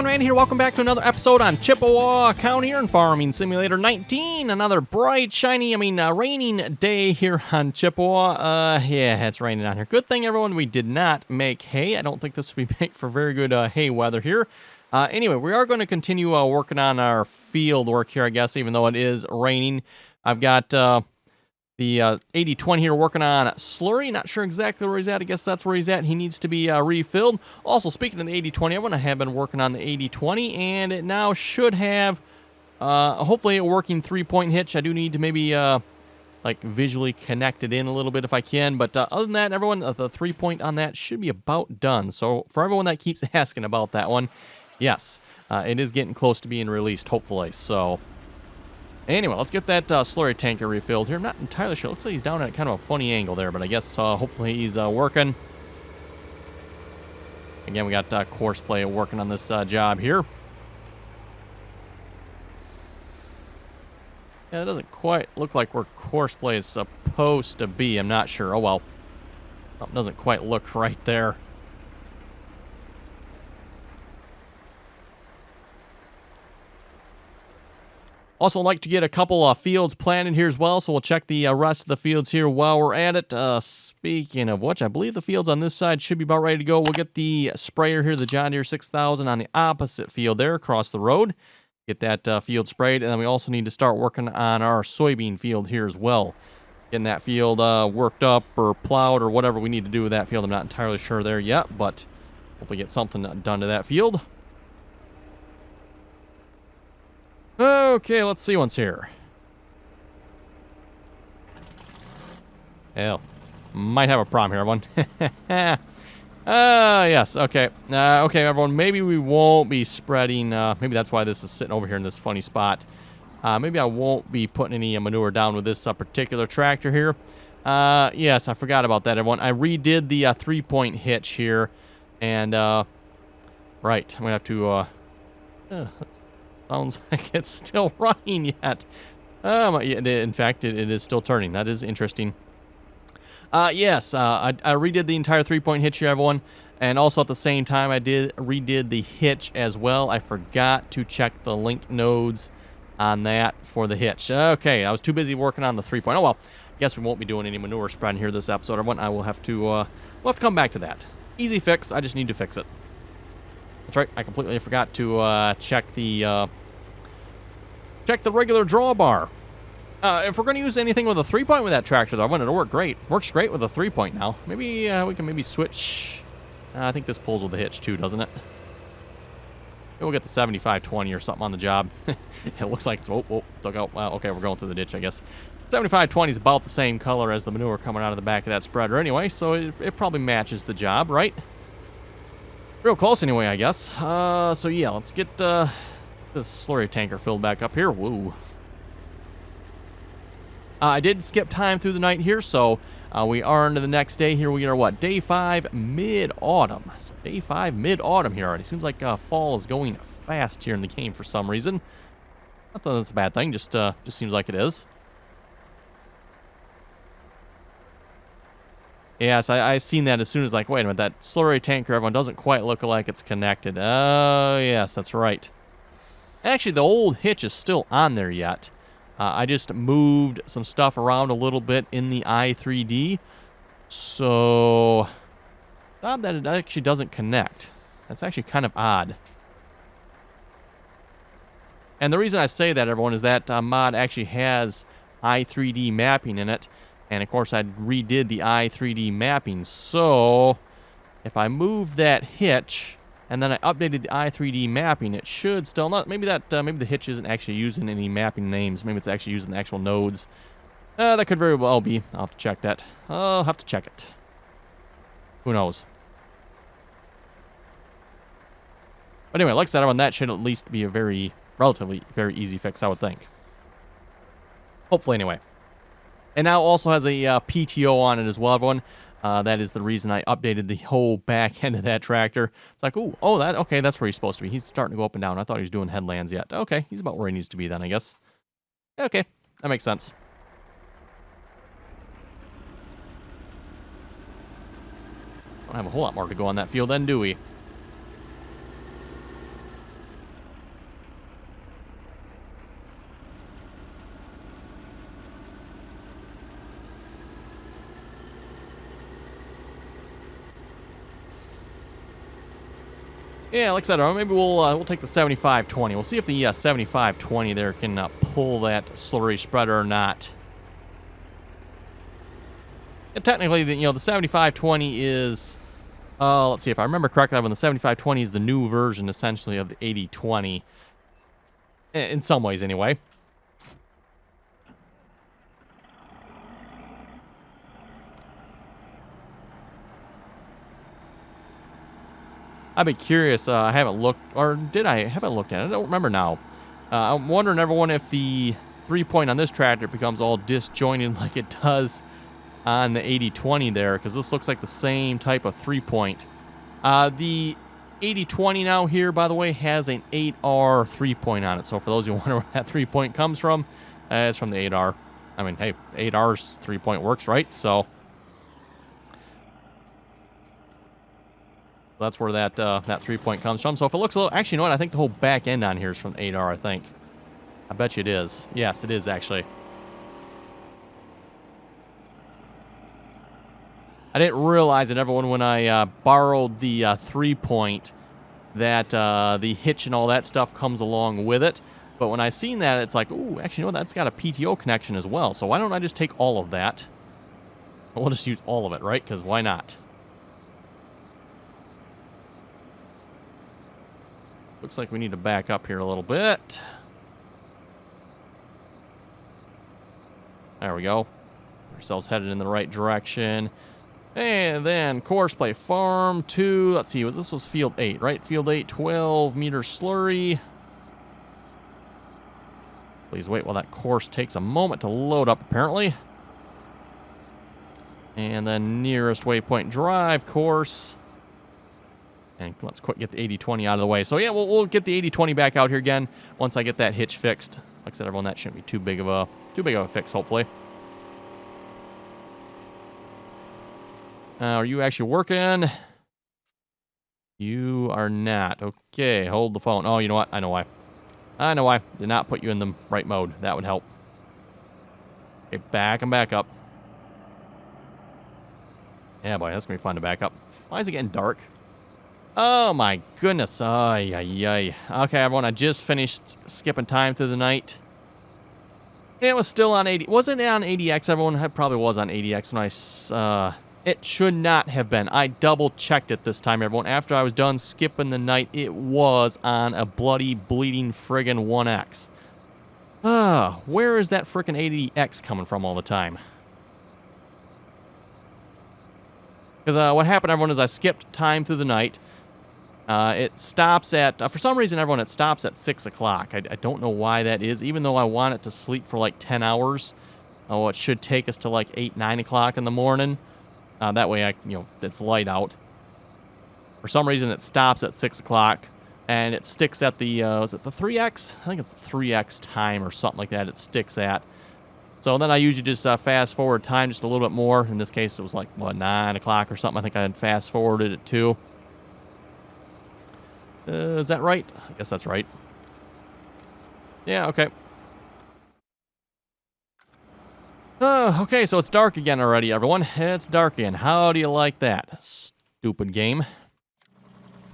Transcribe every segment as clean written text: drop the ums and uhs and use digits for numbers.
everyone, Randy here. Welcome back to another episode on Chippewa County here in Farming Simulator 19. Another bright, shiny, raining day here on Chippewa. Yeah, it's raining out here. Good thing, everyone, we did not make hay. I don't think this would be made for very good hay weather here. Anyway, we are going to continue working on our field work here, I guess, even though it is raining. I've got the 80-20 here working on slurry. Not sure exactly where he's at. I guess that's where he's at. He needs to be refilled. Also, speaking of the 80-20, I have been working on the 80-20, and it now should have, hopefully, a working three-point hitch. I do need to maybe, visually connect it in a little bit if I can. But other than that, everyone, the three-point on that should be about done. So, for everyone that keeps asking about that one, yes, it is getting close to being released, hopefully. So, anyway, let's get that slurry tanker refilled here. I'm not entirely sure. Looks like he's down at kind of a funny angle there, but I guess hopefully he's working. Again, we got Courseplay working on this job here. Yeah, it doesn't quite look like where Courseplay is supposed to be. I'm not sure. Oh, well. It doesn't quite look right there. Also, I'd like to get a couple fields planted here as well, so we'll check the rest of the fields here while we're at it. Speaking of which, I believe the fields on this side should be about ready to go. We'll get the sprayer here, the John Deere 6000, on the opposite field there across the road. Get that field sprayed, and then we also need to start working on our soybean field here as well. Getting that field worked up or plowed or whatever we need to do with that field. I'm not entirely sure there yet, but hopefully get something done to that field. Okay, let's see what's here. Hell, might have a problem here, everyone. Yes, okay. Okay, everyone, maybe we won't be spreading, maybe that's why this is sitting over here in this funny spot. Maybe I won't be putting any manure down with this particular tractor here. Yes, I forgot about that, everyone. I redid the three-point hitch here, and, right, I'm gonna have to, sounds like it's still running yet. In fact, it is still turning. That is interesting. Yes, I redid the entire three-point hitch here, everyone. And also at the same time, I redid the hitch as well. I forgot to check the link nodes on that for the hitch. Okay, I was too busy working on the three-point. Oh, well, I guess we won't be doing any manure spreading here this episode, everyone. I will have to, we'll have to come back to that. Easy fix. I just need to fix it. That's right. I completely forgot to check the regular drawbar. If we're going to use anything with a three-point with that tractor, though, I want it to work great. Works great with a three-point now. Maybe we can maybe switch. I think this pulls with the hitch, too, doesn't it? Maybe we'll get the 75-20 or something on the job. It looks like it's... Oh, look out. Well, okay, we're going through the ditch, I guess. 75-20 is about the same color as the manure coming out of the back of that spreader anyway, so it probably matches the job, right? Real close anyway, I guess. So, yeah, let's get... this slurry tanker filled back up here. Woo. I did skip time through the night here, so we are into the next day here. We are, what, day 5 mid-autumn. So day 5 mid-autumn here already. Seems like fall is going fast here in the game for some reason. Not that that's a bad thing, just seems like it is. Yes, I seen that as soon as, like, wait a minute, that slurry tanker, everyone, doesn't quite look like it's connected. Oh, yes, that's right. Actually, the old hitch is still on there yet. I just moved some stuff around a little bit in the i3D. So, odd that it actually doesn't connect. That's actually kind of odd. And the reason I say that, everyone, is that mod actually has i3D mapping in it. And, of course, I redid the i3D mapping. So, if I move that hitch... and then I updated the i3D mapping, it should still not... Maybe the hitch isn't actually using any mapping names. Maybe it's actually using the actual nodes. That could very well be. I'll have to check that. I'll have to check it. Who knows? But anyway, like I said, on that should at least be a relatively very easy fix, I would think. Hopefully, anyway. And now also has a PTO on it as well, everyone. That is the reason I updated the whole back end of that tractor. It's like, okay, that's where he's supposed to be. He's starting to go up and down. I thought he was doing headlands yet. Okay, he's about where he needs to be then, I guess. Okay, that makes sense. Don't have a whole lot more to go on that field then, do we? Yeah, like I said, maybe we'll take the 75-20. We'll see if the 75-20 there can pull that slurry spreader or not. Yeah, technically, the 75-20 is... let's see, if I remember correctly, when the 75-20 is the new version, essentially, of the 80-20. In some ways, anyway. I'd be curious, I haven't looked, or did I? Haven't looked at it, I don't remember now. I'm wondering, everyone, if the 3-point on this tractor becomes all disjointed like it does on the 80-20 there, because this looks like the same type of 3-point. The 80-20 now here, by the way, has an 8R 3-point on it. So for those who wonder where that 3-point comes from, it's from the 8R. I mean, hey, 8R's 3-point works, right? So that's where that 3-point comes from. So if it looks a little... Actually, you know what? I think the whole back end on here is from the 8R, I think. I bet you it is. Yes, it is, actually. I didn't realize it, everyone, when I borrowed the 3-point, that the hitch and all that stuff comes along with it. But when I seen that, it's like, ooh, actually, you know what? That's got a PTO connection as well. So why don't I just take all of that? We'll just use all of it, right? Because why not? Looks like we need to back up here a little bit. There we go. Ourselves headed in the right direction. And then course play farm 2. Let's see, this was field 8, right? Field 8, 12 meter slurry. Please wait while that course takes a moment to load up, apparently. And then nearest waypoint drive course. And let's quick get the 80-20 out of the way. So yeah, we'll get the 80-20 back out here again once I get that hitch fixed. Like I said, everyone, that shouldn't be too big of a fix, hopefully. Are you actually working? You are not. Okay, hold the phone. Oh, you know what? I know why. I know why. Did not put you in the right mode. That would help. Okay, back and back up. Yeah, boy, that's going to be fun to back up. Why is it getting dark? Oh, my goodness. Ay, ay, ay. Okay, everyone, I just finished skipping time through the night. It was still on 80. Wasn't it on 80X, everyone? It probably was on 80X when I... It should not have been. I double-checked it this time, everyone. After I was done skipping the night, it was on a bloody, bleeding friggin' 1X. Where is that frickin' 80X coming from all the time? Because what happened, everyone, is I skipped time through the night. It stops at... for some reason, everyone, it stops at 6 o'clock. I don't know why that is, even though I want it to sleep for like 10 hours. Oh, it should take us to like 8, 9 o'clock in the morning. That way, it's light out. For some reason, it stops at 6 o'clock, and it sticks at the, is it the 3X? I think it's the 3X time or something like that it sticks at. So then I usually just fast forward time just a little bit more. In this case, it was like, what, 9 o'clock or something. I think I had fast forwarded it too. Is that right? I guess that's right. Yeah, okay. Okay, so it's dark again already, everyone. It's dark again. How do you like that? Stupid game.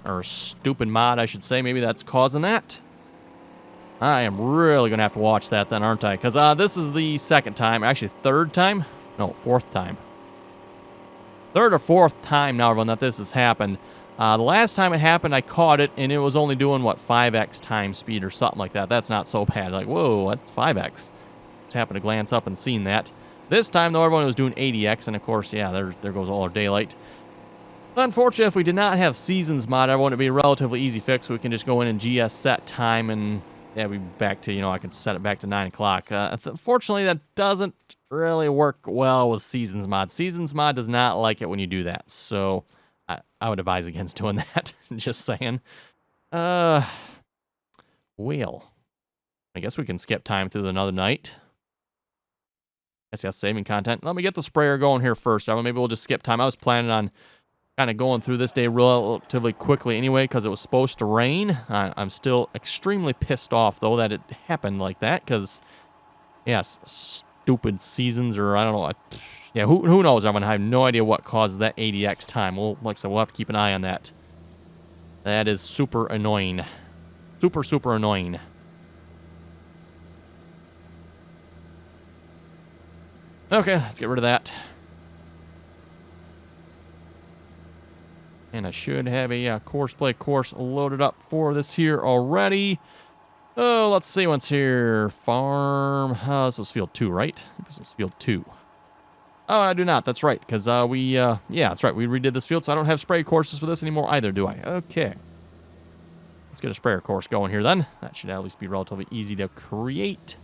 Or stupid mod, I should say. Maybe that's causing that. I am really going to have to watch that then, aren't I? Because this is the second time. Actually, third time? No, fourth time. Third or fourth time now, everyone, that this has happened. The last time it happened, I caught it, and it was only doing, what, 5x time speed or something like that. That's not so bad. Like, whoa, that's 5x. Just happened to glance up and seen that. This time, though, everyone was doing 80x, and of course, yeah, there goes all our daylight. Unfortunately, if we did not have Seasons mod, everyone, it'd be a relatively easy fix. We can just go in and GS set time, and yeah, we'd be back to, I could set it back to 9 o'clock. Unfortunately, that doesn't really work well with Seasons mod. Seasons mod does not like it when you do that, so I would advise against doing that. Just saying. Well, I guess we can skip time through another night. Saving content. Let me get the sprayer going here first. Maybe we'll just skip time. I was planning on kind of going through this day relatively quickly anyway because it was supposed to rain. I'm still extremely pissed off, though, that it happened like that because, yes, stupid Seasons or I don't know. Yeah, who knows? I have no idea what causes that 80x time. Well, like I said, we'll have to keep an eye on that. That is super annoying. Super, super annoying. Okay, let's get rid of that. And I should have a course play course loaded up for this here already. Oh, let's see what's here. Farm. This was field 2, right? I think this was field 2. Oh, I do not. That's right. Because yeah, that's right. We redid this field, so I don't have spray courses for this anymore either, do I? Okay. Let's get a sprayer course going here then. That should at least be relatively easy to create.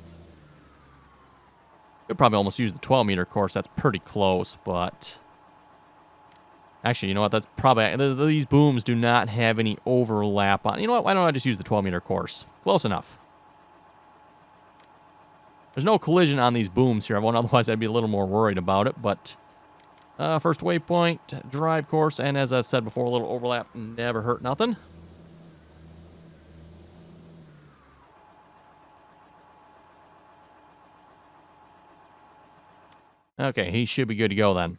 Could probably almost use the 12-meter course. That's pretty close, but... Actually, you know what? That's probably... These booms do not have any overlap on... You know what? Why don't I just use the 12-meter course? Close enough. There's no collision on these booms here. Otherwise, I'd be a little more worried about it, but... first waypoint, drive course, and as I've said before, a little overlap never hurt nothing. Okay, he should be good to go then.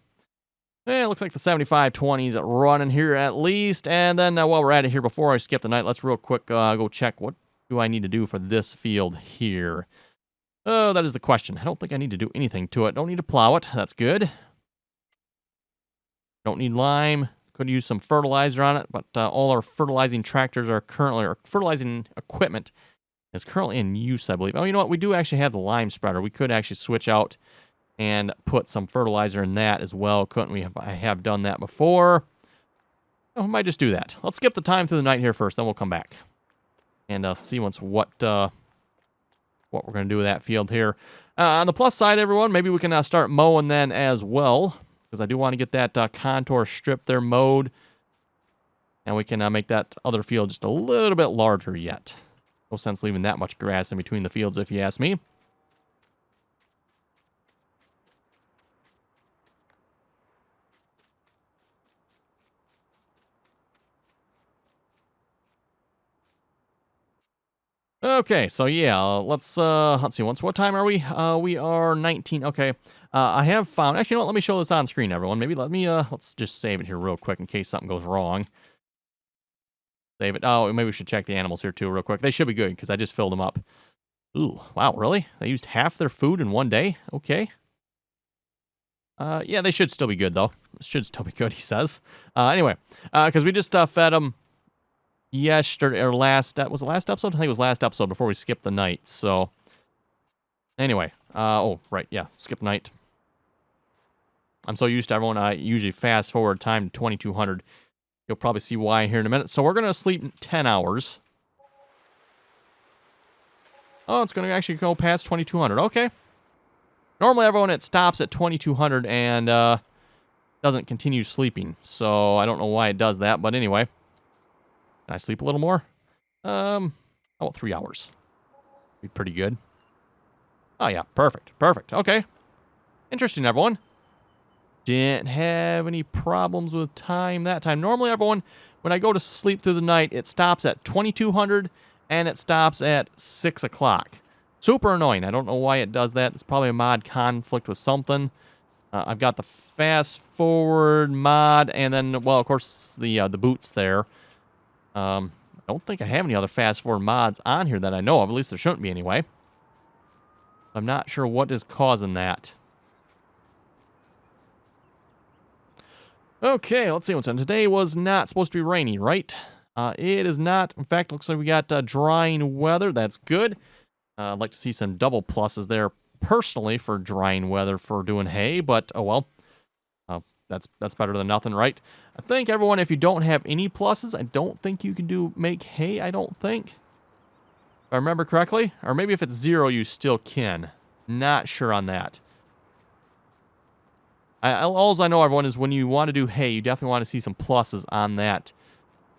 It looks like the 75-20 is running here at least. And then while we're at it here, before I skip the night, let's real quick go check what do I need to do for this field here. Oh, that is the question. I don't think I need to do anything to it. Don't need to plow it. That's good. Don't need lime. Could use some fertilizer on it, but all our fertilizing tractors are currently, or fertilizing equipment is currently in use, I believe. Oh, you know what? We do actually have the lime spreader. We could actually switch out and put some fertilizer in that as well, couldn't we? I have done that before. Oh, we might just do that. Let's skip the time through the night here first, then we'll come back and see what we're going to do with that field here. On the plus side, everyone, maybe we can start mowing then as well, because I do want to get that contour strip there mowed, and we can make that other field just a little bit larger yet. No sense leaving that much grass in between the fields, if you ask me. Okay, so yeah, let's see. What time are we? We are 19. Okay, I have found. Actually, you know what? Let me show this on screen, everyone. Maybe let's just save it here real quick in case something goes wrong. Save it. Oh, maybe we should check the animals here too, real quick. They should be good because I just filled them up. Ooh, wow, really? They used half their food in one day? Okay. Yeah, they should still be good though. Should still be good, he says. Anyway, because we just fed them yesterday, or was it last episode? I think it was last episode before we skipped the night, so... Anyway, oh, right, yeah, skip night. I'm so used to everyone, I usually fast forward time to 2200. You'll probably see why here in a minute. So we're going to sleep 10 hours. Oh, it's going to actually go past 2200, okay. Normally, everyone, it stops at 2200 and doesn't continue sleeping, so I don't know why it does that, but anyway... Can I sleep a little more? Oh, 3 hours. Be pretty good. Oh, yeah. Perfect. Perfect. Okay. Interesting, everyone. Didn't have any problems with time that time. Normally, everyone, when I go to sleep through the night, it stops at 2200 and it stops at 6 o'clock. Super annoying. I don't know why it does that. It's probably a mod conflict with something. I've got the fast forward mod and then, well, of course, the boots there. I don't think I have any other fast forward mods on here that I know of. At least there shouldn't be anyway. I'm not sure what is causing that. Okay, let's see what's on. Today was not supposed to be rainy, right? It is not. In fact, looks like we got drying weather. That's good. I'd like to see some double pluses there personally for drying weather for doing hay, but oh well. That's better than nothing, right? I think, everyone, if you don't have any pluses, I don't think you can make hay, I don't think. If I remember correctly. Or maybe if it's 0, you still can. Not sure on that. All I know, everyone, is when you want to do hay, you definitely want to see some pluses on that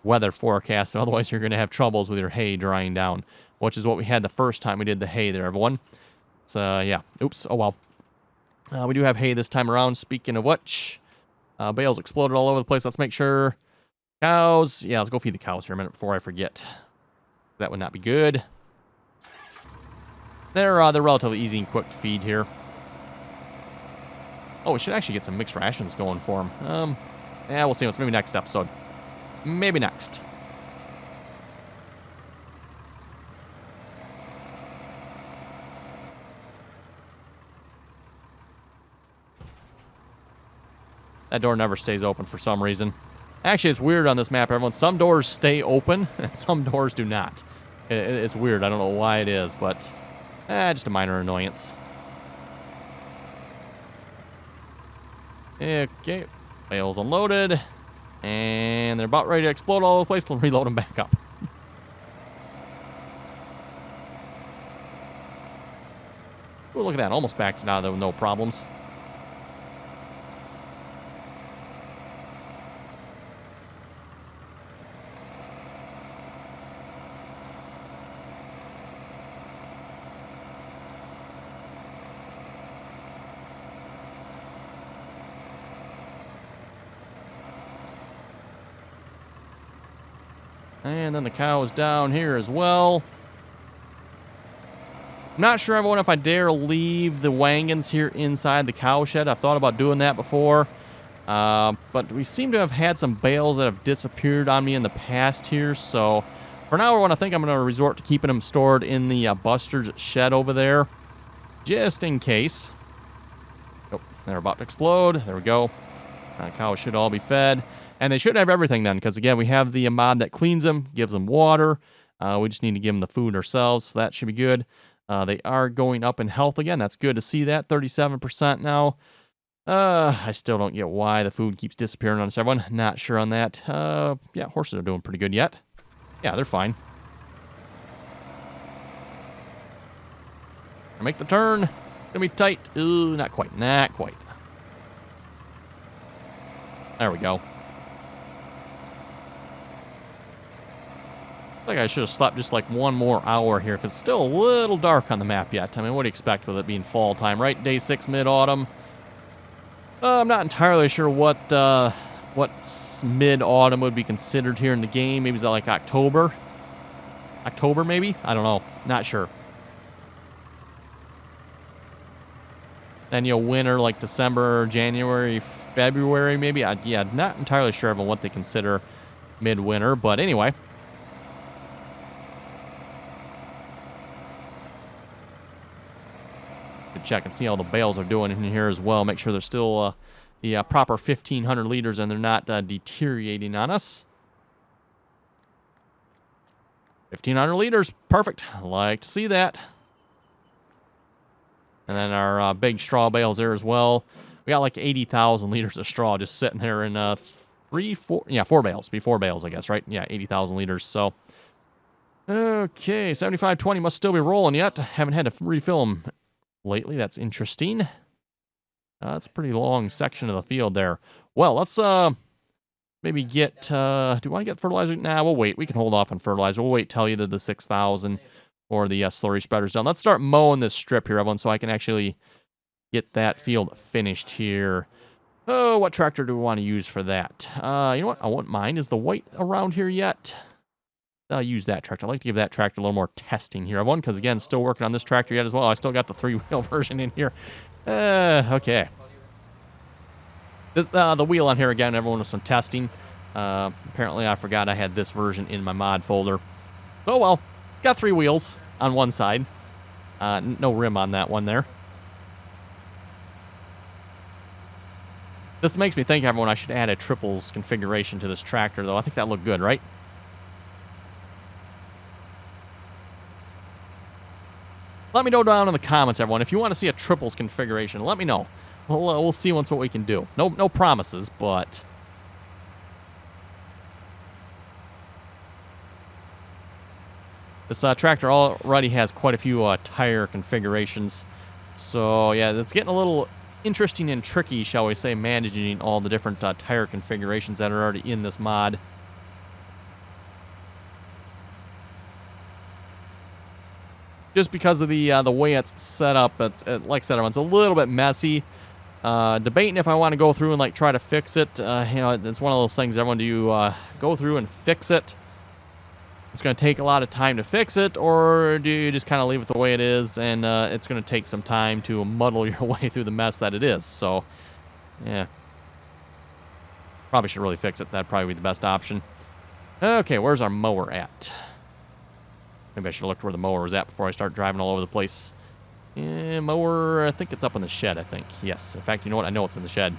weather forecast. Otherwise, you're going to have troubles with your hay drying down, which is what we had the first time we did the hay there, everyone. So, yeah. Oops. Oh, well. We do have hay this time around. Speaking of which... bales exploded all over the place. Let's make sure. Cows. Yeah, let's go feed the cows here a minute before I forget. That would not be good. They're relatively easy and quick to feed here. Oh, we should actually get some mixed rations going for them. Yeah, we'll see. Maybe next episode. Maybe next. That door never stays open for some reason. Actually, it's weird on this map, everyone. Some doors stay open, and some doors do not. It's weird. I don't know why it is, but just a minor annoyance. Okay, bales unloaded, and they're about ready to explode all over the place. We'll reload them back up. Ooh, look at that, almost backed it out of there with no problems. And then the cow is down here as well. I'm not sure, everyone, if I dare leave the wagons here inside the cow shed. I've thought about doing that before. But we seem to have had some bales that have disappeared on me in the past here. So for now, I think I'm going to resort to keeping them stored in the Buster's shed over there. Just in case. Oh, they're about to explode. There we go. Cows should all be fed. And they should have everything then, because again, we have the mod that cleans them, gives them water. We just need to give them the food ourselves, so that should be good. They are going up in health again. That's good to see that. 37% now. I still don't get why the food keeps disappearing on us, everyone. Not sure on that. Yeah, horses are doing pretty good yet. Yeah, they're fine. Make the turn. Gonna be tight. Ooh, not quite. Not quite. There we go. I think I should have slept just like one more hour here, because it's still a little dark on the map yet. I mean, what do you expect with it being fall time, right? Day 6, mid-autumn. I'm not entirely sure what mid-autumn would be considered here in the game. Maybe is that like October? October, maybe? I don't know. Not sure. Then, winter, like December, January, February, maybe? Yeah, not entirely sure about what they consider midwinter, but anyway. Check and see how the bales are doing in here as well. Make sure they're still the proper 1,500 liters and they're not deteriorating on us. 1,500 liters. Perfect. I like to see that. And then our big straw bales there as well. We got like 80,000 liters of straw just sitting there in 4 bales. Be 4 bales, I guess, right? Yeah, 80,000 liters. So, okay, 7520 must still be rolling yet. Haven't had to refill them lately. That's interesting. That's a pretty long section of the field there. Well, let's maybe get, do I want to get fertilizer? Nah, we'll wait. We can hold off on fertilizer. We'll wait till either the 6,000 or the slurry spreaders done. Let's start mowing this strip here, everyone, so I can actually get that field finished here. Oh, what tractor do we want to use for that? You know what? I wouldn't mind. Is the white around here yet? I'll use that tractor. I'd like to give that tractor a little more testing here, everyone, because, again, still working on this tractor yet as well. I still got the 3-wheel version in here. Okay. This, the wheel on here, again, everyone, with some testing. Apparently, I forgot I had this version in my mod folder. Oh, well. Got 3 wheels on one side. No rim on that one there. This makes me think, everyone, I should add a triples configuration to this tractor, though. I think that looked good, right? Let me know down in the comments, everyone. If you want to see a triples configuration, let me know. We'll see once what we can do. No promises, but this tractor already has quite a few tire configurations. So, yeah, it's getting a little interesting and tricky, shall we say, managing all the different tire configurations that are already in this mod. Just because of the way it's set up, like I said, it's a little bit messy. Debating if I want to go through and like try to fix it. It's one of those things, everyone, do you go through and fix it? It's going to take a lot of time to fix it, or do you just kind of leave it the way it is, and it's going to take some time to muddle your way through the mess that it is. So, yeah. Probably should really fix it. That'd probably be the best option. Okay, where's our mower at? Maybe I should have looked where the mower was at before I start driving all over the place. Mower, I think it's up in the shed, I think. Yes. In fact, you know what? I know it's in the shed.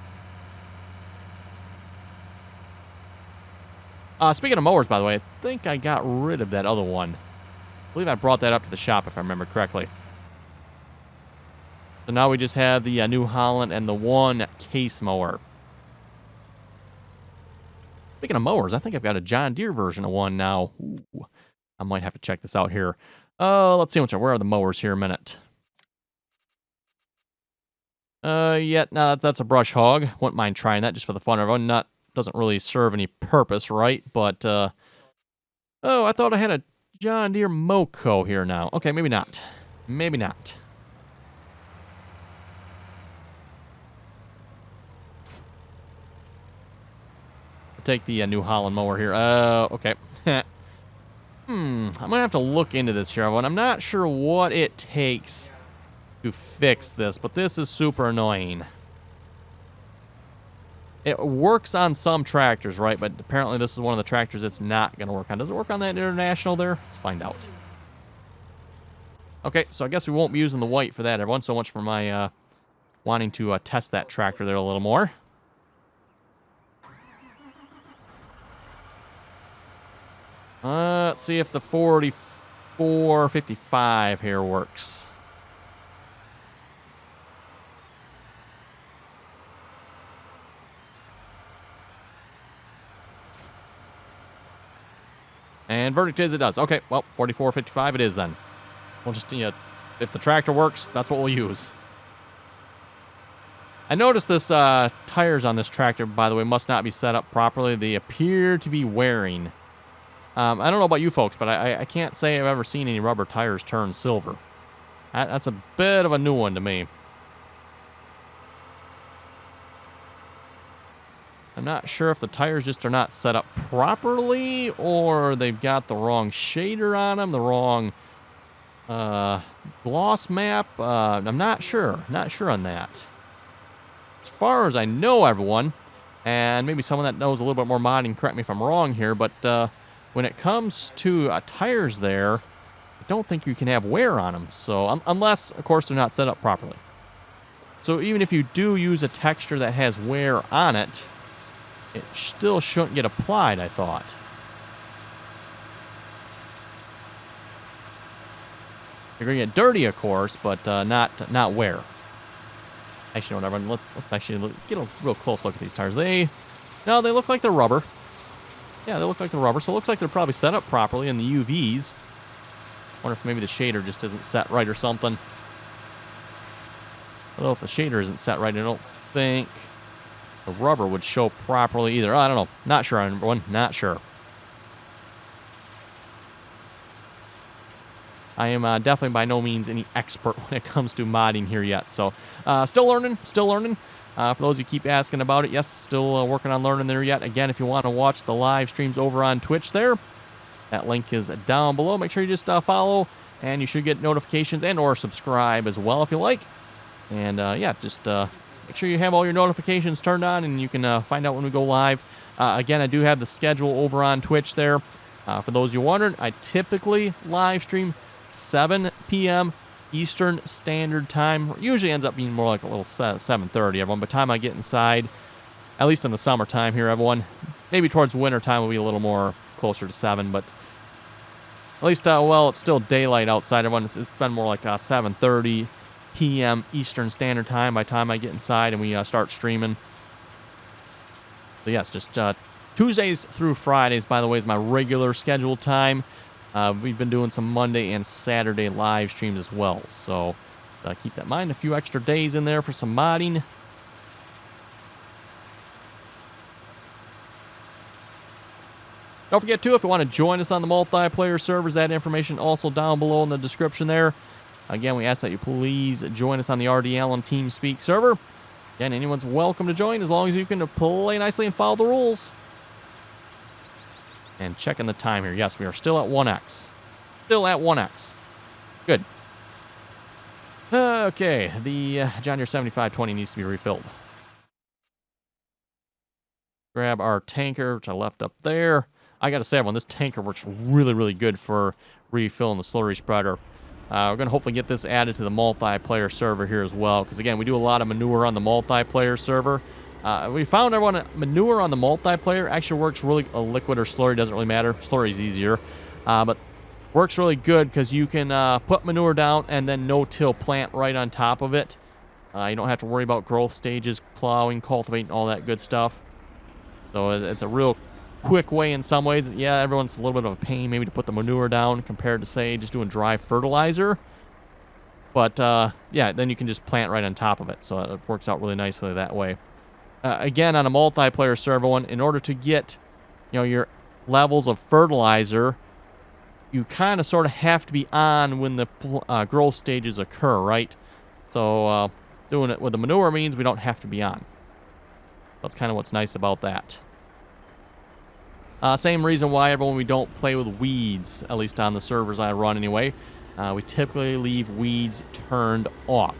Speaking of mowers, by the way, I think I got rid of that other one. I believe I brought that up to the shop, if I remember correctly. So now we just have the New Holland and the one case mower. Speaking of mowers, I think I've got a John Deere version of one now. Ooh, I might have to check this out here. Let's see where are the mowers here a minute. Yeah, no, that's a brush hog. Wouldn't mind trying that just for the fun of it. Doesn't really serve any purpose, right? But, oh, I thought I had a John Deere Moco here now. Okay, maybe not. Maybe not. Take the New Holland mower here. Okay. I'm gonna have to look into this here, everyone. I'm not sure what it takes to fix this, but this is super annoying. It works on some tractors, right? But apparently this is one of the tractors it's not gonna work on. Does it work on that International there? Let's find out. Okay, so I guess we won't be using the white for that, everyone. So much for my wanting to test that tractor there a little more. Let's see if the 4455 here works. And verdict is it does. Okay, well, 4455 it is then. We'll just, if the tractor works, that's what we'll use. I noticed this tires on this tractor, by the way, must not be set up properly. They appear to be wearing. I don't know about you folks, but I can't say I've ever seen any rubber tires turn silver. That's a bit of a new one to me. I'm not sure if the tires just are not set up properly, or they've got the wrong shader on them, the wrong gloss map. I'm not sure. Not sure on that. As far as I know, everyone, and maybe someone that knows a little bit more modding, correct me if I'm wrong here, but when it comes to tires there, I don't think you can have wear on them. So unless, of course, they're not set up properly. So even if you do use a texture that has wear on it, it still shouldn't get applied, I thought. You're going to get dirty, of course, but not wear. Actually, no, whatever. Let's actually get a real close look at these tires. They look like they're rubber. Yeah, they look like they're rubber, so it looks like they're probably set up properly in the UVs. Wonder if maybe the shader just isn't set right or something. Although if the shader isn't set right, I don't think the rubber would show properly either. I don't know. Not sure on everyone. Not sure. I am definitely by no means any expert when it comes to modding here yet. So, still learning. For those who keep asking about it, yes, still working on learning there yet. Again, if you want to watch the live streams over on Twitch there, that link is down below. Make sure you just follow, and you should get notifications and or subscribe as well if you like. And, yeah, just make sure you have all your notifications turned on, and you can find out when we go live. Again, I do have the schedule over on Twitch there. For those you wondering, I typically live stream 7 p.m. Eastern Standard Time. Usually ends up being more like a little 7:30, everyone. By the time I get inside, at least in the summertime here, everyone, maybe towards winter time will be a little more closer to 7, but at least, well, it's still daylight outside, everyone. It's been more like 7:30 p.m. Eastern Standard Time by the time I get inside and we start streaming. So yes, just Tuesdays through Fridays, by the way, is my regular scheduled time. We've been doing some Monday and Saturday live streams as well, so keep that in mind. A few extra days in there for some modding. Don't forget, too, if you want to join us on the multiplayer servers, that information also down below in the description there. Again, we ask that you please join us on the RDAllen TeamSpeak server. Again, anyone's welcome to join as long as you can play nicely and follow the rules. And checking the time here. Yes, we are still at 1x. Still at 1x. Good. Okay, the John Deere 7520 needs to be refilled. Grab our tanker, which I left up there. I gotta say, everyone, this tanker works really, really good for refilling the slurry spreader. We're gonna hopefully get this added to the multiplayer server here as well, because again, we do a lot of manure on the multiplayer server. We found everyone manure on the multiplayer actually works really, liquid or slurry doesn't really matter. Slurry is easier, but works really good because you can put manure down and then no-till plant right on top of it. You don't have to worry about growth stages, plowing, cultivating, all that good stuff. So it's a real quick way in some ways. Yeah, everyone's a little bit of a pain maybe to put the manure down compared to, say, just doing dry fertilizer. But, yeah, then you can just plant right on top of it. So it works out really nicely that way. Again, on a multiplayer server, in order to get, your levels of fertilizer, you kind of sort of have to be on when the growth stages occur, right? So doing it with the manure means we don't have to be on. That's kind of what's nice about that. Same reason why we don't play with weeds, at least on the servers I run anyway. We typically leave weeds turned off.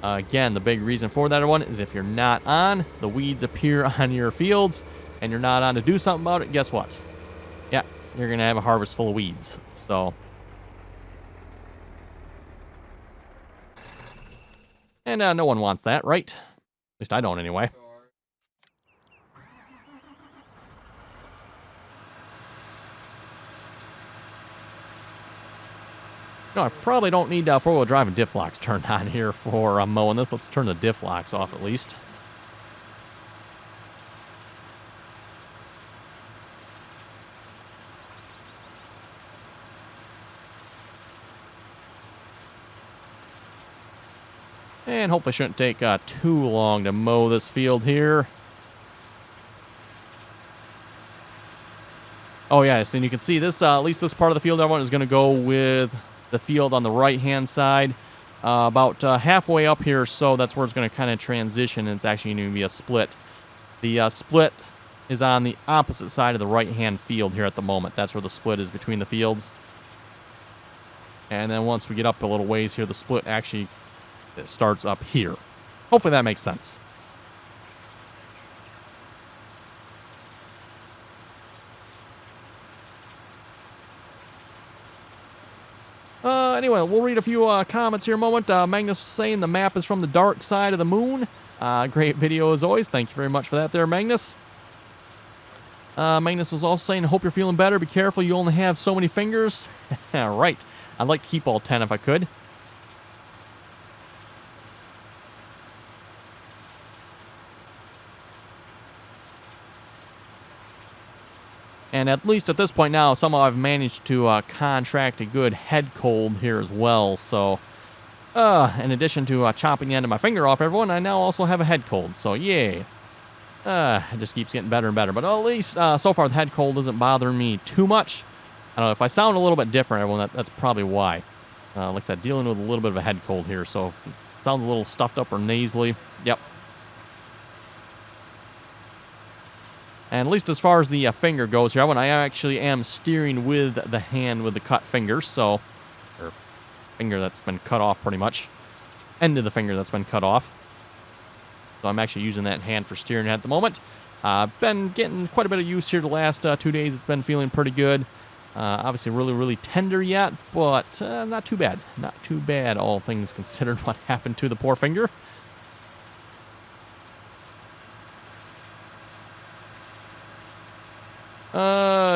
Again, the big reason for that, everyone, is if you're not on, the weeds appear on your fields, and you're not on to do something about it, guess what? Yeah, you're going to have a harvest full of weeds. So, and no one wants that, right? At least I don't anyway. No, I probably don't need four-wheel drive and diff locks turned on here for mowing this. Let's turn the diff locks off at least. And hopefully shouldn't take too long to mow this field here. Oh, yeah, so you can see this, at least this part of the field, everyone, is going to go with the field on the right-hand side. About halfway up here, so that's where it's going to kind of transition, and it's actually going to be a split. The split is on the opposite side of the right-hand field here at the moment. That's where the split is between the fields. And then once we get up a little ways here, the split actually starts up here. Hopefully that makes sense. Anyway, we'll read a few comments here a moment. Magnus saying the map is from the dark side of the moon. Great video as always. Thank you very much for that there, Magnus. Magnus was also saying, hope you're feeling better. Be careful, you only have so many fingers. Right. I'd like to keep all 10 if I could. And at least at this point now, somehow I've managed to contract a good head cold here as well. So, in addition to chopping the end of my finger off, everyone, I now also have a head cold. So, yay. It just keeps getting better and better. But at least so far, the head cold isn't bothering me too much. I don't know, if I sound a little bit different, everyone, that's probably why. Like I said, dealing with a little bit of a head cold here. So, if it sounds a little stuffed up or nasally, yep. And at least as far as the finger goes here, I actually am steering with the hand with the cut finger, so, or finger that's been cut off pretty much, end of the finger that's been cut off. So I'm actually using that hand for steering at the moment. Been getting quite a bit of use here the last 2 days. It's been feeling pretty good. Obviously really, really tender yet, but not too bad. Not too bad, all things considered, what happened to the poor finger.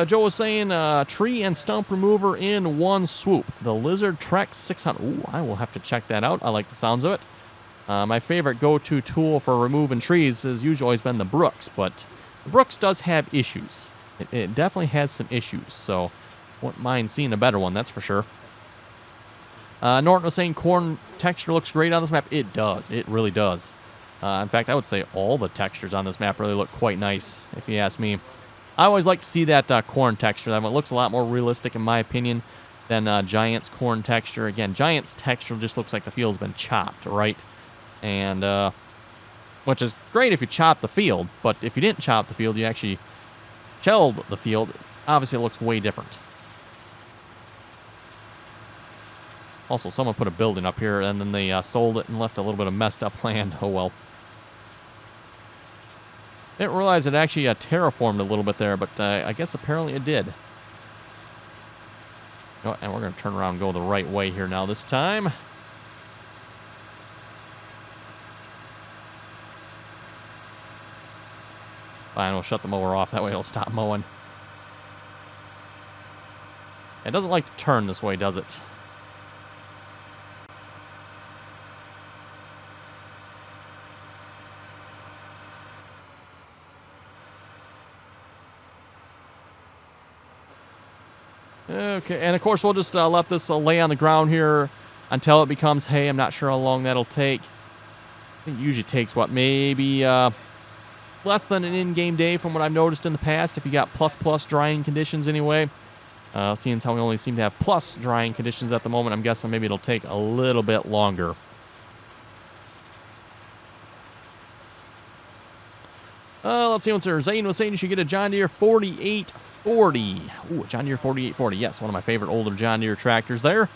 Joe was saying, tree and stump remover in one swoop. The Lizard Trek 600. Ooh, I will have to check that out. I like the sounds of it. My favorite go-to tool for removing trees has usually always been the Brooks, but the Brooks does have issues. It definitely has some issues, so wouldn't mind seeing a better one, that's for sure. Norton was saying corn texture looks great on this map. It does. It really does. In fact, I would say all the textures on this map really look quite nice, if you ask me. I always like to see that corn texture. That one looks a lot more realistic, in my opinion, than Giant's corn texture. Again, Giant's texture just looks like the field's been chopped, right? And, which is great if you chop the field, but if you didn't chop the field, you actually shelled the field, obviously it looks way different. Also, someone put a building up here, and then they sold it and left a little bit of messed up land. Oh, well. Didn't realize it actually terraformed a little bit there, but I guess apparently it did. Oh, and we're going to turn around and go the right way here now this time. Fine, we'll shut the mower off. That way it'll stop mowing. It doesn't like to turn this way, does it? Okay, and of course we'll just let this lay on the ground here until it becomes hay. I'm not sure how long that'll take. It usually takes, what, maybe less than an in-game day from what I've noticed in the past, if you got plus drying conditions anyway. Seeing as how we only seem to have plus drying conditions at the moment, I'm guessing maybe it'll take a little bit longer. Let's see what's there. Zane was saying you should get a John Deere 4840. Ooh, a John Deere 4840. Yes, one of my favorite older John Deere tractors there.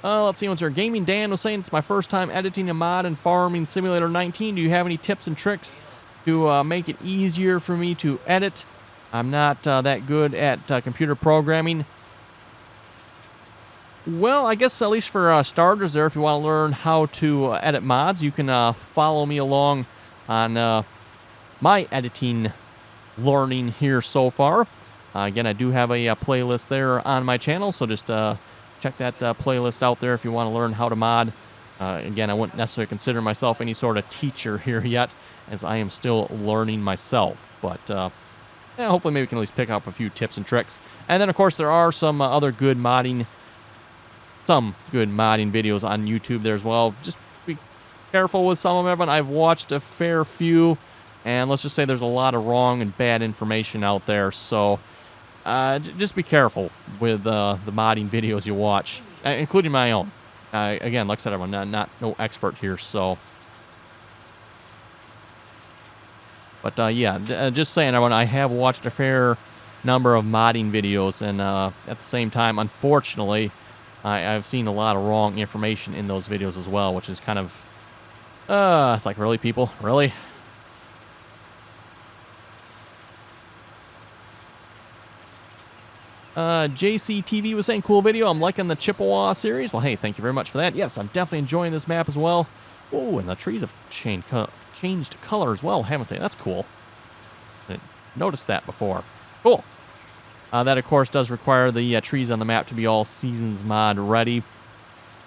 Let's see what's there. Gaming Dan was saying it's my first time editing a mod in Farming Simulator 19. Do you have any tips and tricks to make it easier for me to edit? I'm not that good at computer programming. Well, I guess at least for starters there, if you want to learn how to edit mods, you can follow me along on my editing learning here so far. Again, I do have a playlist there on my channel, so just check that playlist out there if you want to learn how to mod. Again, I wouldn't necessarily consider myself any sort of teacher here yet, as I am still learning myself. But yeah, hopefully maybe we can at least pick up a few tips and tricks. And then, of course, there are some other good modding videos on YouTube there as well. Just be careful with some of them, everyone. I've watched a fair few, and let's just say there's a lot of wrong and bad information out there. So just be careful with the modding videos you watch, including my own. Again, like I said, everyone, not no expert here, so. But yeah, just saying, everyone, I have watched a fair number of modding videos, and at the same time, unfortunately, I've seen a lot of wrong information in those videos as well, which is kind of, it's like, really, people? Really? JCTV was saying, cool video. I'm liking the Chippewa series. Well, hey, thank you very much for that. Yes, I'm definitely enjoying this map as well. Oh, and the trees have changed color as well, haven't they? That's cool. I didn't notice that before. Cool. That, of course, does require the trees on the map to be all Seasons mod ready,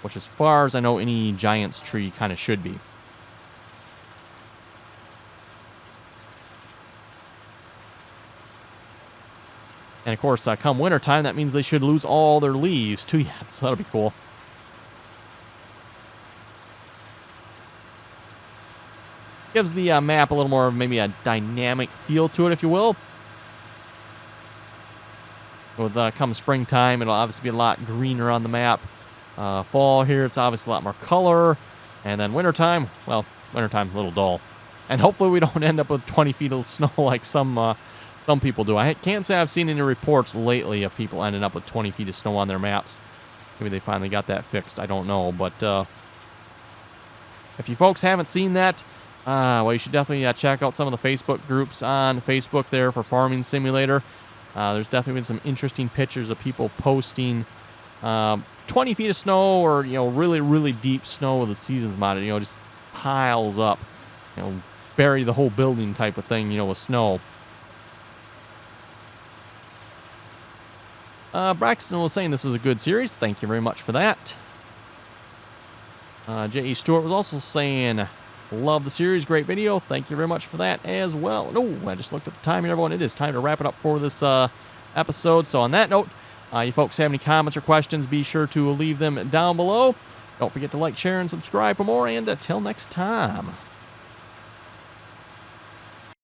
which, as far as I know, any Giants tree kind of should be. And, of course, come wintertime, that means they should lose all their leaves, too. Yeah, so that'll be cool. Gives the map a little more, maybe a dynamic feel to it, if you will. With come springtime, it'll obviously be a lot greener on the map. Fall here, it's obviously a lot more color. And then wintertime, well, wintertime, a little dull. And hopefully we don't end up with 20 feet of snow like some people do. I can't say I've seen any reports lately of people ending up with 20 feet of snow on their maps. Maybe they finally got that fixed. I don't know. But if you folks haven't seen that, well, you should definitely check out some of the Facebook groups on Facebook there for Farming Simulator. There's definitely been some interesting pictures of people posting 20 feet of snow, or, you know, really, really deep snow with the Seasons mod. You know, just piles up, you know, bury the whole building type of thing, you know, with snow. Braxton was saying this was a good series. Thank you very much for that. J.E. Stewart was also saying, love the series. Great video. Thank you very much for that as well. No, I just looked at the time here, everyone. It is time to wrap it up for this episode. So on that note, you folks have any comments or questions, be sure to leave them down below. Don't forget to like, share, and subscribe for more. And until next time.